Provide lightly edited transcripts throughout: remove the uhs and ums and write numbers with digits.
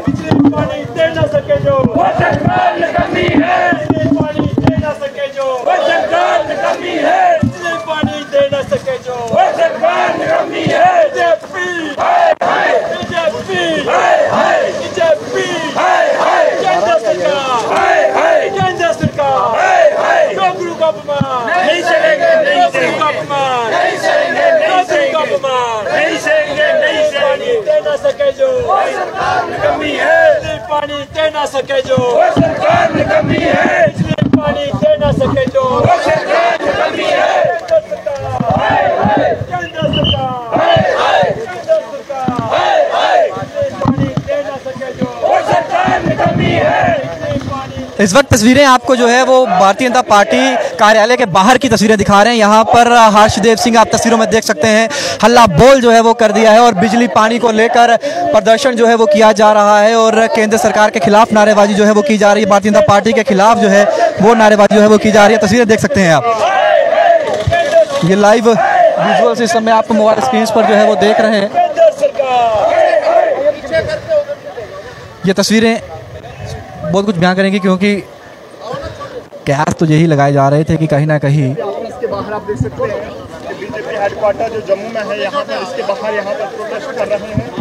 बिजली पानी दे न सके जो वो सरकार निकम्मी है। बिजली पानी दे न सके जो वो सरकार निकम्मी है। बिजली पानी दे न सके जो वो सरकार निकम्मी है। बीजेपी बीजेपी बीजेपी केंद्र सरकार केंद्र सरकार डोगरू का अपमान नहीं चलेंगे। नहीं का अपमान नहीं चलेंगे। नहीं का अपमान नहीं चलेंगे। नहीं पानी दे न सके जो सरकार निकम्मी है। बिजली पानी दे न सके जो सरकार निकम्मी है। बिजली पानी दे न सके जो सरकार निकम्मी है। केंद्र सरकार केंद्र सरकार केंद्र सरकार पानी दे न सके जो सरकार निकम्मी है। इस वक्त तस्वीरें आपको जो है वो भारतीय जनता पार्टी कार्यालय के बाहर की तस्वीरें दिखा रहे हैं। यहाँ पर हर्षदेव सिंह आप तस्वीरों में देख सकते हैं, हल्ला बोल जो है वो कर दिया है और बिजली पानी को लेकर प्रदर्शन जो है वो किया जा रहा है और केंद्र सरकार के खिलाफ नारेबाजी जो है वो की जा रही है। भारतीय जनता पार्टी के खिलाफ जो है वो नारेबाजी जो है वो की जा रही है। तस्वीरें देख सकते हैं आप, ये लाइव विजुअल्स इस समय आप मोबाइल स्क्रीन पर जो है वो देख रहे हैं। ये तस्वीरें बहुत कुछ बयान करेंगी क्योंकि कैश तो यही लगाए जा रहे थे कि कहीं ना कहीं इसके बाहर आप देख सकते हैं कि बीजेपी हेडक्वार्टर जो जम्मू में है, यहाँ पर इसके बाहर यहाँ पर प्रोटेस्ट कर रहे हैं।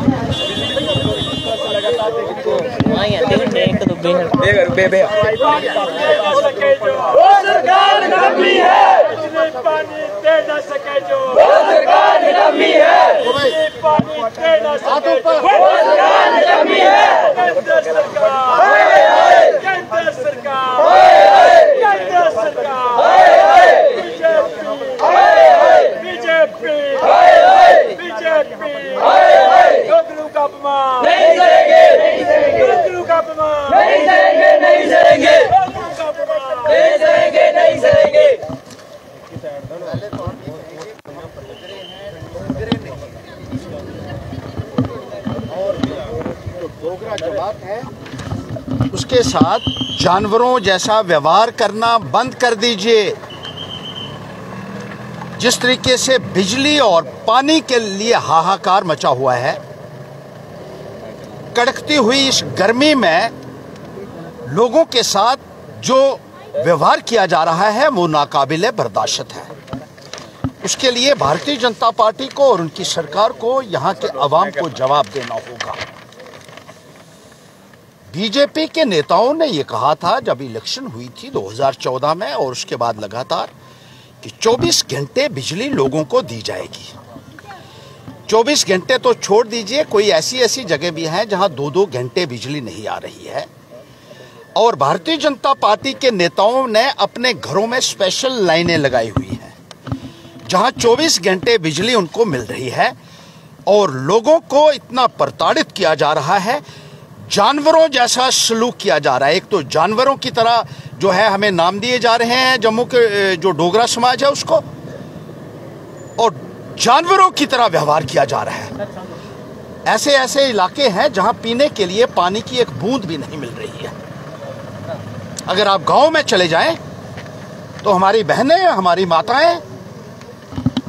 जवाब है उसके साथ जानवरों जैसा व्यवहार करना बंद कर दीजिए। जिस तरीके से बिजली और पानी के लिए हाहाकार मचा हुआ है, कड़कती हुई इस गर्मी में लोगों के साथ जो व्यवहार किया जा रहा है वो नाकाबिले बर्दाश्त है। उसके लिए भारतीय जनता पार्टी को और उनकी सरकार को यहाँ के अवाम को जवाब देना होगा। बीजेपी के नेताओं ने ये कहा था जब इलेक्शन हुई थी 2014 में और उसके बाद लगातार कि 24 घंटे बिजली लोगों को दी जाएगी। 24 घंटे तो छोड़ दीजिए, कोई ऐसी ऐसी जगह भी हैं जहां 2-2 घंटे बिजली नहीं आ रही है। और भारतीय जनता पार्टी के नेताओं ने अपने घरों में स्पेशल लाइनें लगाई हुई हैं जहां 24 घंटे बिजली उनको मिल रही है और लोगों को इतना प्रताड़ित किया जा रहा है, जानवरों जैसा सलूक किया जा रहा है। एक तो जानवरों की तरह जो है हमें नाम दिए जा रहे हैं जम्मू के जो डोगरा समाज है उसको, और जानवरों की तरह व्यवहार किया जा रहा है। ऐसे ऐसे इलाके हैं जहां पीने के लिए पानी की एक बूंद भी नहीं मिल रही है। अगर आप गांव में चले जाएं तो हमारी बहनें, हमारी माताएं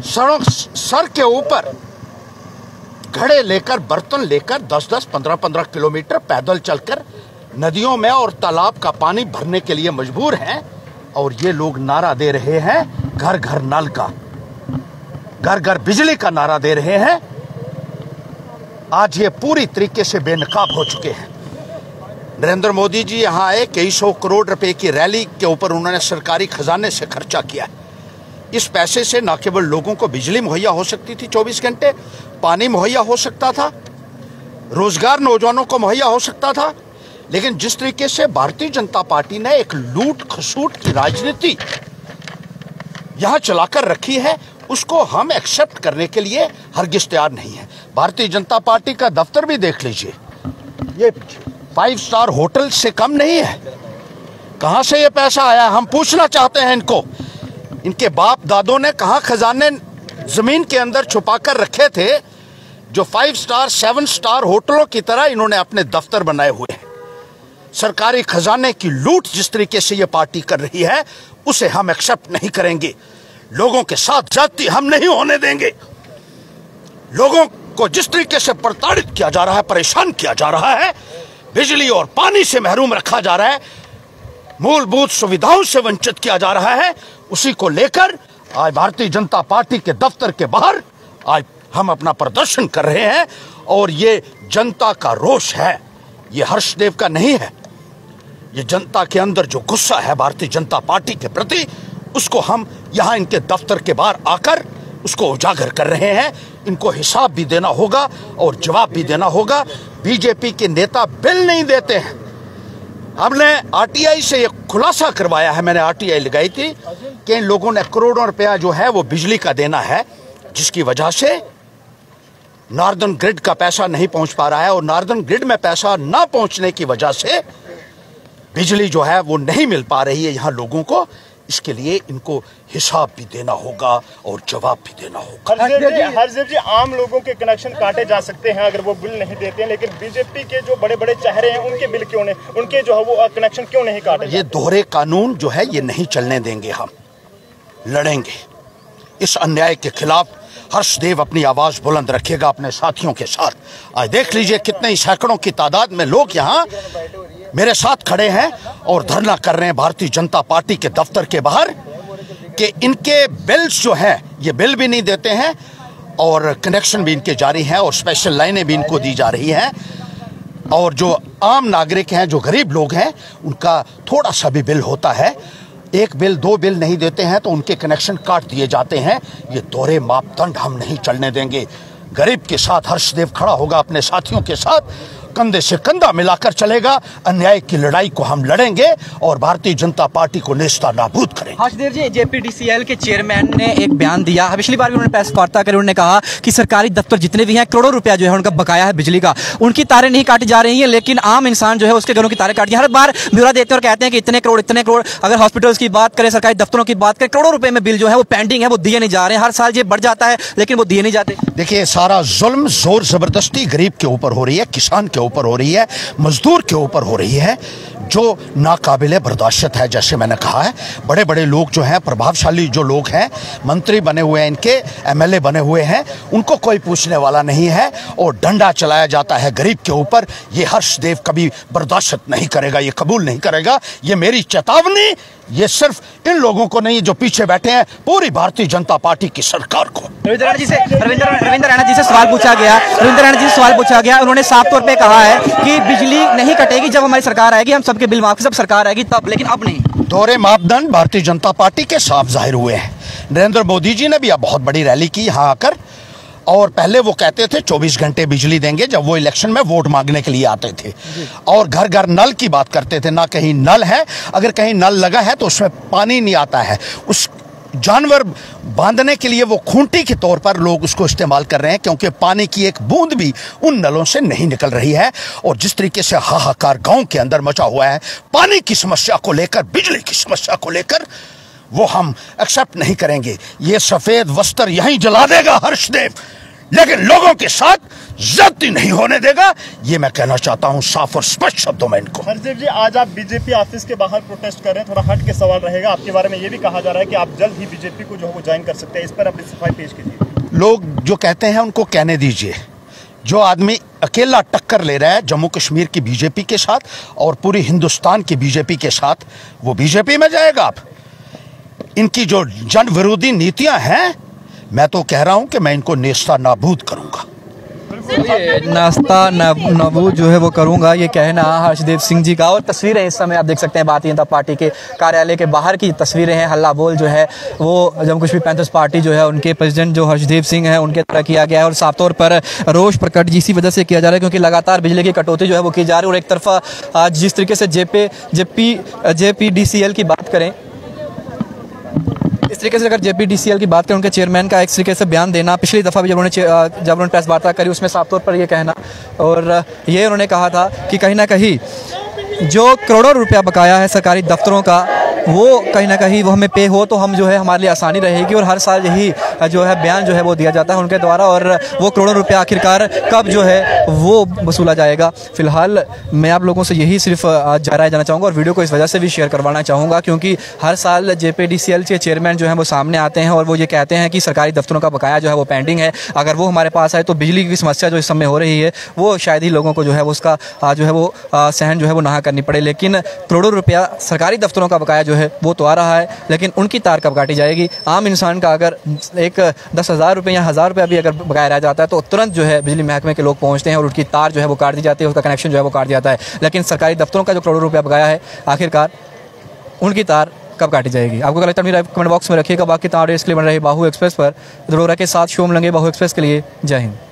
सर के ऊपर घड़े लेकर, बर्तन लेकर 10-10, 15-15 किलोमीटर पैदल चलकर नदियों में और तालाब का पानी भरने के लिए मजबूर हैं। और ये लोग नारा दे रहे हैं घर घर नल का, घर घर बिजली का नारा दे रहे हैं। आज ये पूरी तरीके से बेनकाब हो चुके हैं। नरेंद्र मोदी जी यहाँ आए, कई 100 करोड़ रुपए की रैली के ऊपर उन्होंने सरकारी खजाने से खर्चा किया। इस पैसे से न केवल लोगों को बिजली मुहैया हो सकती थी 24 घंटे, पानी मुहैया हो सकता था, रोजगार नौजवानों को मुहैया हो सकता था। लेकिन जिस तरीके से भारतीय जनता पार्टी ने एक लूट खसूट की राजनीति यहां चलाकर रखी है, उसको हम एक्सेप्ट करने के लिए हरगिज तैयार नहीं है। भारतीय जनता पार्टी का दफ्तर भी देख लीजिए, ये 5 स्टार होटल से कम नहीं है। कहां से ये पैसा आया, हम पूछना चाहते हैं इनको। इनके बाप दादों ने कहां खजाने जमीन के अंदर छुपा कर रखे थे जो 5 स्टार 7 स्टार होटलों की तरह इन्होंने अपने दफ्तर बनाए हुए हैं। सरकारी खजाने की लूट जिस तरीके से ये पार्टी कर रही है उसे हम एक्सेप्ट नहीं करेंगे। लोगों के साथ ज्यादती हम नहीं होने देंगे। लोगों को जिस तरीके से प्रताड़ित किया जा रहा है, परेशान किया जा रहा है, बिजली और पानी से महरूम रखा जा रहा है, मूलभूत सुविधाओं से वंचित किया जा रहा है, उसी को लेकर आज भारतीय जनता पार्टी के दफ्तर के बाहर आज हम अपना प्रदर्शन कर रहे हैं। और ये जनता का रोष है, ये हर्षदेव का नहीं है। ये जनता के अंदर जो गुस्सा है भारतीय जनता पार्टी के प्रति, उसको हम यहाँ इनके दफ्तर के बाहर आकर उसको उजागर कर रहे हैं। इनको हिसाब भी देना होगा और जवाब भी देना होगा। बीजेपी के नेता बिल नहीं देते हैं। हमने आरटीआई से ये खुलासा करवाया है, मैंने आरटीआई लगाई थी कि इन लोगों ने करोड़ों रुपया जो है वो बिजली का देना है, जिसकी वजह से नॉर्दर्न ग्रिड का पैसा नहीं पहुंच पा रहा है। और नॉर्दर्न ग्रिड में पैसा ना पहुंचने की वजह से बिजली जो है वो नहीं मिल पा रही है यहाँ लोगों को। इसके लिए इनको हिसाब भी देना होगा और जवाब भी देना होगा। हरदेव जी, आम लोगों के कनेक्शन काटे जा सकते हैं अगर वो बिल नहीं देते हैं, लेकिन बीजेपी के जो बड़े बड़े चेहरे हैं उनके बिल क्यों नहीं, उनके जो है वो कनेक्शन क्यों नहीं काटे? ये दोहरे कानून जो है ये नहीं चलने देंगे। हम लड़ेंगे इस अन्याय के खिलाफ। हर्षदेव अपनी आवाज बुलंद रखेगा अपने साथियों के साथ। आज देख लीजिए कितने ही सैकड़ों की तादाद में लोग यहाँ मेरे साथ खड़े हैं और धरना कर रहे हैं भारतीय जनता पार्टी के दफ्तर के बाहर कि इनके बिल्स जो है ये बिल भी नहीं देते हैं और कनेक्शन भी इनके जारी हैं और स्पेशल लाइनें भी इनको दी जा रही हैं। और जो आम नागरिक हैं, जो गरीब लोग हैं, उनका थोड़ा सा भी बिल होता है, एक बिल दो बिल नहीं देते हैं तो उनके कनेक्शन काट दिए जाते हैं। ये दोहरे मापदंड हम नहीं चलने देंगे। गरीब के साथ हर्षदेव खड़ा होगा अपने साथियों के साथ, कंधे से कंधा मिलाकर चलेगा। अन्याय की लड़ाई को हम लड़ेंगे और भारतीय जनता पार्टी को नेस्ता नाबूद करेंगे। हर्षदेव जी, जेपीडीसीएल के चेयरमैन ने एक बयान दिया, पिछली बार भी उन्होंने प्रेस वार्ता करी, उन्होंने कहा कि सरकारी दफ्तर जितने भी हैं, करोड़ों रुपया जो है उनका बकाया है बिजली का, उनकी तारें नहीं काटी जा रही हैं, लेकिन आम इंसान जो है उसके घरों की तारें काटी। हर बार ब्यौरा देते हैं और कहते हैं कि इतने करोड़। अगर हॉस्पिटल्स की बात करें, सरकारी दफ्तरों की बात करें, करोड़ों रुपए में बिल जो है वो पेंडिंग है, वो दिए नहीं जा रहे हैं। हर साल ये बढ़ जाता है लेकिन वो दिए नहीं जाते। देखिए, सारा जुल्म जोर जबरदस्ती गरीब के ऊपर हो रही है, किसान के ऊपर हो रही है, मजदूर के ऊपर हो रही है, जो नाकाबिले बर्दाश्त है। जैसे मैंने कहा है, बड़े बड़े लोग जो हैं, प्रभावशाली जो लोग हैं, मंत्री बने हुए हैं, इनके एमएलए बने हुए हैं, उनको कोई पूछने वाला नहीं है और डंडा चलाया जाता है गरीब के ऊपर। ये हर्षदेव कभी बर्दाश्त नहीं करेगा, ये कबूल नहीं करेगा। ये मेरी चेतावनी, ये सिर्फ इन लोगों को नहीं जो पीछे बैठे हैं, पूरी भारतीय जनता पार्टी की सरकार को। रविंद्र रैना जी से सवाल पूछा गया। उन्होंने साफ तौर पे कहा है कि बिजली नहीं कटेगी, जब हमारी सरकार आएगी, हम सबके बिल माफ, सब सरकार आएगी तब, लेकिन अब नहीं। दोहरे मापदंड भारतीय जनता पार्टी के साफ जाहिर हुए हैं। नरेंद्र मोदी जी ने भी अब बहुत बड़ी रैली की यहाँ आकर, और पहले वो कहते थे 24 घंटे बिजली देंगे जब वो इलेक्शन में वोट मांगने के लिए आते थे, और घर घर नल की बात करते थे। ना कहीं नल है, अगर कहीं नल लगा है तो उसमें पानी नहीं आता है। उस जानवर बांधने के लिए वो खूंटी के तौर पर लोग उसको इस्तेमाल कर रहे हैं, क्योंकि पानी की एक बूंद भी उन नलों से नहीं निकल रही है। और जिस तरीके से हाहाकार गांव के अंदर मचा हुआ है पानी की समस्या को लेकर, बिजली की समस्या को लेकर, वो हम एक्सेप्ट नहीं करेंगे। ये सफेद वस्त्र यहीं जला देगा हर्षदेव, लेकिन लोगों के साथ ज्यादती नहीं होने देगा। ये मैं कहना चाहता हूं साफ और स्पष्ट शब्दों में इनको। हरदेव जी, आज आप बीजेपी ऑफिस के बाहर प्रोटेस्ट कर रहे हैं, थोड़ा हट के सवाल रहेगा। आपके बारे में ये भी कहा जा रहा है कि आप जल्द ही बीजेपी को जो है वो ज्वाइन कर सकते हैं, इस पर अपनी सफाई पेश कीजिए। लोग जो कहते हैं उनको कहने दीजिए। जो आदमी अकेला टक्कर ले रहा है जम्मू कश्मीर की बीजेपी के साथ और पूरी हिंदुस्तान की बीजेपी के साथ, वो बीजेपी में जाएगा। आप इनकी जो जन विरोधी नीतियां हैं, मैं तो कह रहा हूं कि मैं इनको नेस्ता नाबूद करूंगा। नाश्ता नाबूद जो है वो करूंगा, ये कहना हर्षदेव सिंह जी का। और तस्वीरें इस समय आप देख सकते हैं भारतीय जनता पार्टी के कार्यालय के बाहर की तस्वीरें हैं। हल्ला बोल जो है वो जम्मू कश्मीर पैंथर्स पार्टी जो है उनके प्रेसिडेंट जो हर्षदेव सिंह हैं उनके द्वारा किया गया है, और साफ तौर पर रोष प्रकट इसी वजह से किया जा रहा है क्योंकि लगातार बिजली की कटौती जो है वो की जा रही है। और एक तरफा जिस तरीके से जेपीडीसीएल की बात करें, इस तरीके से अगर जेपीडीसीएल की बात करें, उनके चेयरमैन का एक तरीके से बयान देना, पिछली दफ़ा भी जब उन्होंने प्रेस वार्ता करी उसमें साफ तौर पर ये कहना, और ये उन्होंने कहा था कि कहीं ना कहीं जो करोड़ों रुपया बकाया है सरकारी दफ्तरों का, वो कहीं ना कहीं वो हमें पे हो तो हम जो है हमारे लिए आसानी रहेगी। और हर साल यही जो है बयान जो है वो दिया जाता है उनके द्वारा, और वो करोड़ों रुपया आखिरकार कब जो है वो वसूला जाएगा। फिलहाल मैं आप लोगों से यही सिर्फ राय जाना चाहूँगा और वीडियो को इस वजह से भी शेयर करवाना चाहूँगा क्योंकि हर साल JPDCL के चेयरमैन जो हैं वो सामने आते हैं और वो ये कहते हैं कि सरकारी दफ्तरों का बकाया जो है वो पेंडिंग है। अगर वो हमारे पास आए तो बिजली की समस्या जो इस समय हो रही है वो शायद ही लोगों को जो है वो उसका जो है वो सहन जो है वो ना करनी पड़े। लेकिन करोड़ों रुपया सरकारी दफ्तरों का बकाया जो है वो तो आ रहा है, लेकिन उनकी तार कब काटी जाएगी। आम इंसान का अगर एक 10,000 रुपये या 1,000 रुपया भी अगर बकाया रह जाता है तो तुरंत जो है बिजली महकमे के लोग पहुँचते हैं और उसकी तार जो है वो काट दी जाती है, उसका कनेक्शन जो है वो काट दिया जाता है। लेकिन सरकारी दफ्तरों का जो करोड़ों रुपया बकाया है आखिरकार उनकी तार कब काटी जाएगी। आपको क्या लगता है कमेंट बॉक्स में रखिएगा। बाकी तार इसके लिए बन रही बाहू एक्सप्रेस पर, धड़ोरा के साथ शोम लंगे बाहू एक्सप्रेस के लिए। जय हिंद।